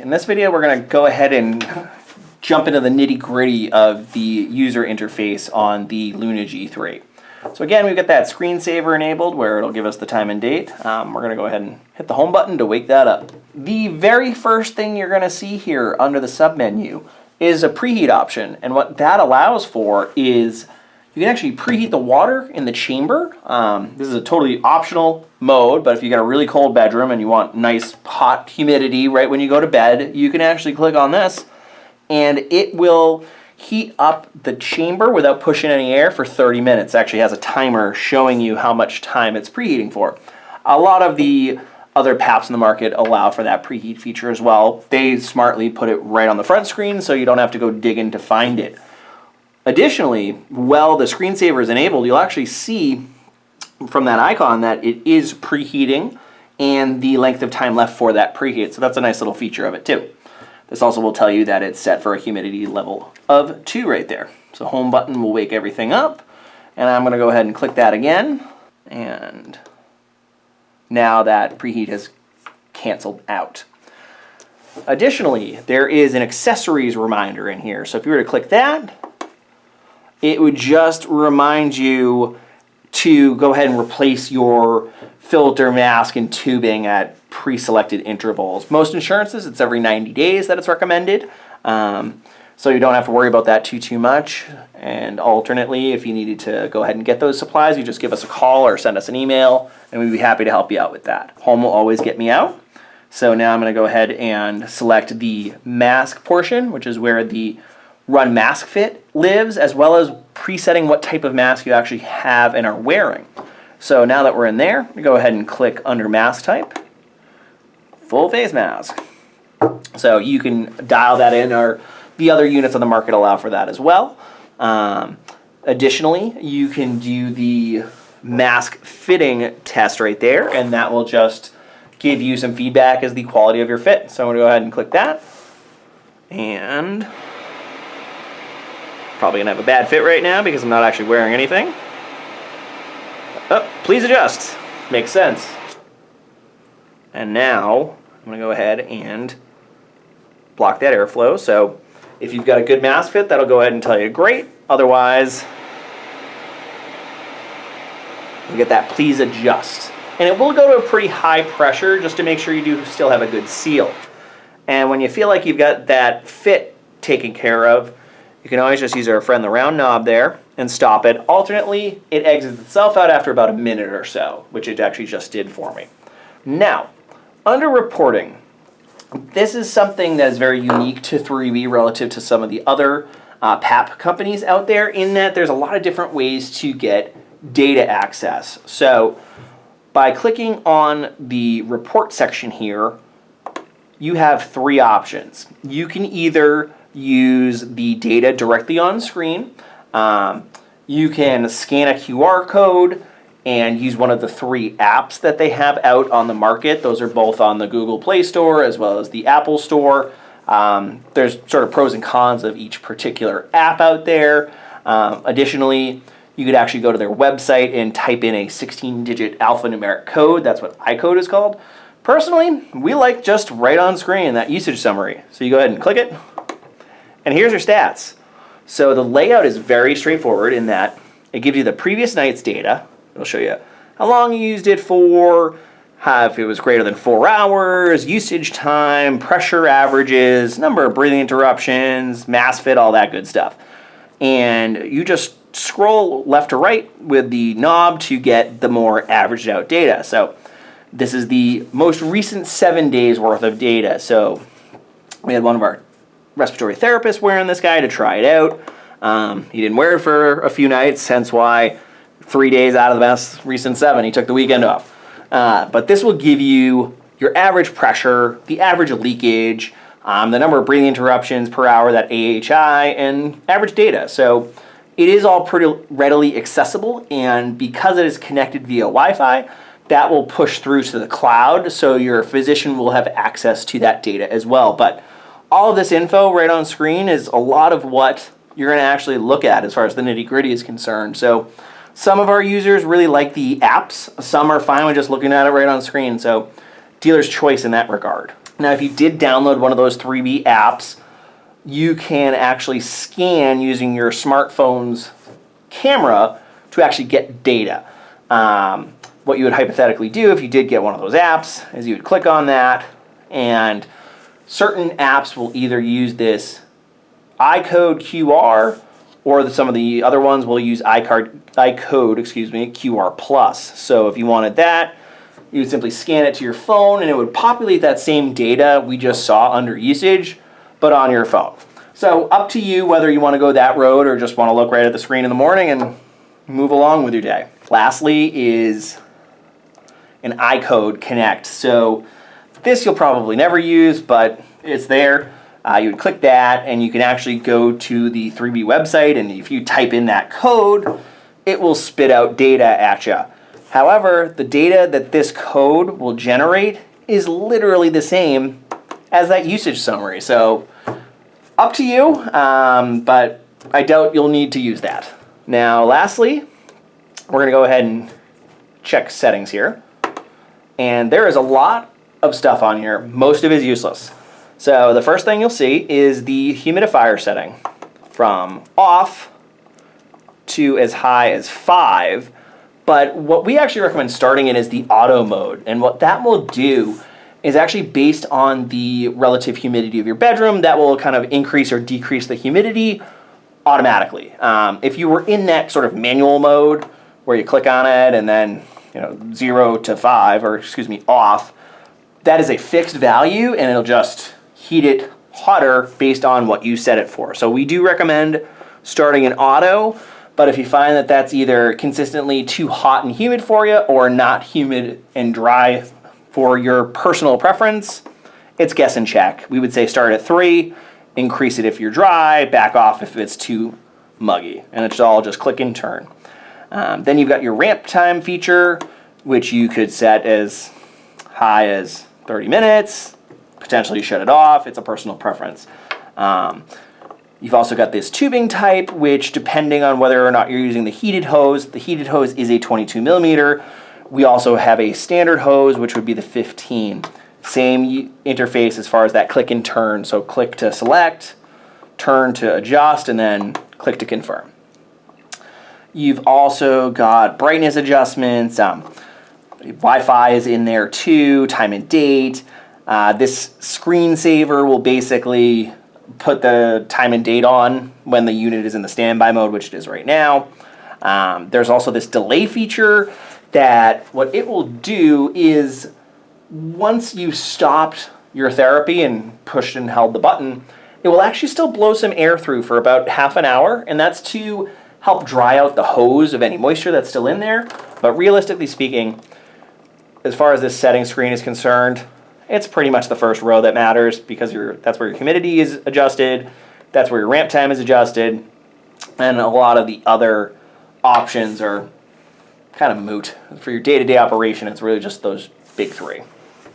In this video, we're going to go ahead and jump into the nitty-gritty of the user interface on the Luna G3. So again, we've got that screensaver enabled where it'll give us the time and date. We're going to go ahead and hit the home button to wake that up. The very first thing you're going to see here under the submenu is a preheat option. And what that allows for is you can actually preheat the water in the chamber. This is a totally optional mode, but if you got a really cold bedroom and you want nice hot humidity right when you go to bed, you can actually click on this and it will heat up the chamber without pushing any air for 30 minutes. It actually has a timer showing you how much time it's preheating for. A lot of the other PAPs in the market allow for that preheat feature as well. They smartly put it right on the front screen so you don't have to go digging to find it. Additionally, while the screensaver is enabled, you'll actually see from that icon that it is preheating and the length of time left for that preheat. So that's a nice little feature of it too. This also will tell you that it's set for a humidity level of 2 right there. So home button will wake everything up, and I'm going to go ahead and click that again, and now that preheat has canceled out. Additionally, there is an accessories reminder in here. So if you were to click that, it would just remind you to go ahead and replace your filter, mask, and tubing at pre-selected intervals. Most insurances, it's every 90 days that it's recommended. So you don't have to worry about that too much. And alternately, if you needed to go ahead and get those supplies, you just give us a call or send us an email, and we'd be happy to help you out with that. Home will always get me out. So now I'm going to go ahead and select the mask portion, which is where the Run Mask Fit lives, as well as presetting what type of mask you actually have and are wearing. So now that we're in there, we go ahead and click under mask type, full face mask. So you can dial that in, or the other units on the market allow for that as well. Additionally, you can do the mask fitting test right there, and that will just give you some feedback as the quality of your fit. So I'm going to go ahead and click that, and probably going to have a bad fit right now because I'm not actually wearing anything. Oh, please adjust. Makes sense. And now I'm going to go ahead and block that airflow. So if you've got a good mask fit, that'll go ahead and tell you great. Otherwise, you get that please adjust. And it will go to a pretty high pressure just to make sure you do still have a good seal. And when you feel like you've got that fit taken care of, you can always just use our friend the round knob there and stop it. Alternately, it exits itself out after about a minute or so, which it actually just did for me. Now, under reporting, this is something that is very unique to 3B relative to some of the other PAP companies out there, in that there's a lot of different ways to get data access. So by clicking on the report section here, you have 3 options. You can either use the data directly on screen. You can scan a QR code and use one of the 3 apps that they have out on the market. Those are both on the Google Play Store as well as the Apple Store. There's sort of pros and cons of each particular app out there. Additionally, you could actually go to their website and type in a 16-digit alphanumeric code. That's what iCode is called. Personally, we like just right on screen that usage summary. So you go ahead and click it, and here's your stats. So the layout is very straightforward in that it gives you the previous night's data. It'll show you how long you used it for, if it was greater than 4 hours, usage time, pressure averages, number of breathing interruptions, mask fit, all that good stuff. And you just scroll left to right with the knob to get the more averaged out data. So this is the most recent 7 days worth of data. So we had one of our respiratory therapists wearing this guy to try it out. He didn't wear it for a few nights, hence why 3 days out of the most recent 7, he took the weekend off. But this will give you your average pressure, the average leakage, the number of breathing interruptions per hour, that AHI, and average data. So it is all pretty readily accessible, and because it is connected via Wi-Fi, that will push through to the cloud, so your physician will have access to that data as well. But all of this info right on screen is a lot of what you're going to actually look at as far as the nitty-gritty is concerned. So some of our users really like the apps. Some are fine with just looking at it right on screen. So dealer's choice in that regard. Now, if you did download one of those 3B apps, you can actually scan using your smartphone's camera to actually get data. What you would hypothetically do if you did get one of those apps is you would click on that, and certain apps will either use this iCode QR, or some of the other ones will use iCode QR plus. So if you wanted that, you would simply scan it to your phone and it would populate that same data we just saw under usage, but on your phone. So up to you whether you want to go that road or just want to look right at the screen in the morning and move along with your day. Lastly is an iCode Connect. So this you'll probably never use, but it's there. You would click that and you can actually go to the 3B website, and if you type in that code, it will spit out data at you. However, the data that this code will generate is literally the same as that usage summary. So up to you, but I doubt you'll need to use that. Now, lastly, we're going to go ahead and check settings here. And there is a lot of stuff on here. Most of it is useless. So the first thing you'll see is the humidifier setting from off to as high as 5. But what we actually recommend starting in is the auto mode. And what that will do is actually based on the relative humidity of your bedroom, that will kind of increase or decrease the humidity automatically. If you were in that sort of manual mode where you click on it and then 0 to 5, or excuse me, off, that is a fixed value and it'll just heat it hotter based on what you set it for. So we do recommend starting in auto, but if you find that that's either consistently too hot and humid for you or not humid and dry for your personal preference, it's guess and check. We would say start at 3, increase it if you're dry, back off if it's too muggy, and it's all just click and turn. Then you've got your ramp time feature, which you could set as high as 30 minutes, potentially shut it off. It's a personal preference. You've also got this tubing type, which depending on whether or not you're using the heated hose is a 22 millimeter. We also have a standard hose, which would be the 15. Same interface as far as that click and turn. So click to select, turn to adjust, and then click to confirm. You've also got brightness adjustments. Wi-Fi is in there too, time and date. This screensaver will basically put the time and date on when the unit is in the standby mode, which it is right now. There's also this delay feature that what it will do is once you've stopped your therapy and pushed and held the button, it will actually still blow some air through for about half an hour, and that's to help dry out the hose of any moisture that's still in there. But realistically speaking, as far as this setting screen is concerned, it's pretty much the first row that matters, because that's where your humidity is adjusted, that's where your ramp time is adjusted, and a lot of the other options are kind of moot. For your day-to-day operation, it's really just those big 3.